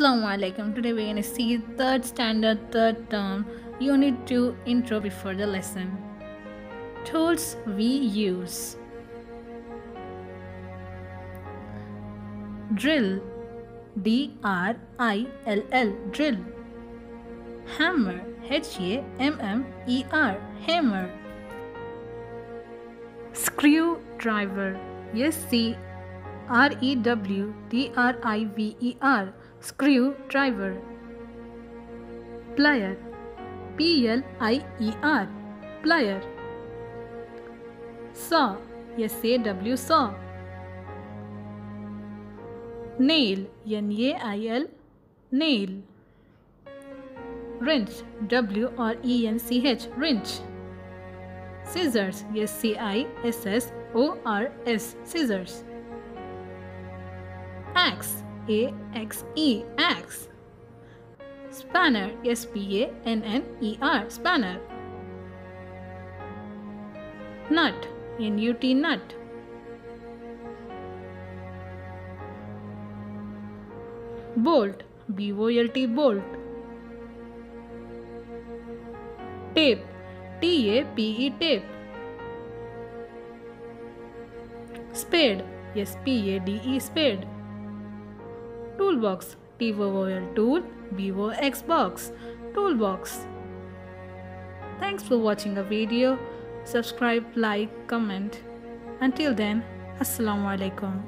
Assalamu alaikum. Today we're gonna see third standard, third term, unit 2 intro before the lesson. Tools we use. Drill, D-R-I-L-L, drill. Hammer, H-A-M-M-E-R, hammer. Screwdriver, S-C-R-E-W-D-R-I-V-E-R, screwdriver. Plier, P-L-I-E-R, plier. Saw, S-A-W, saw. Nail, N-A-I-L, nail. Wrench, W-R-E-N-C-H, wrench. Scissors, S-C-I-S-S-O-R-S, scissors. Axe, A-X-E, axe. Spanner, S-P-A-N-N-E-R, spanner. Nut, N-U-T, nut. Bolt, B-O-L-T, bolt. Tape, T-A-P-E, tape. Spade, S-P-A-D-E, spade. Toolbox, T-O-O-L, tool, B-O-X, box, toolbox. Thanks for watching the video. Subscribe, like, comment. Until then, Assalamu alaikum.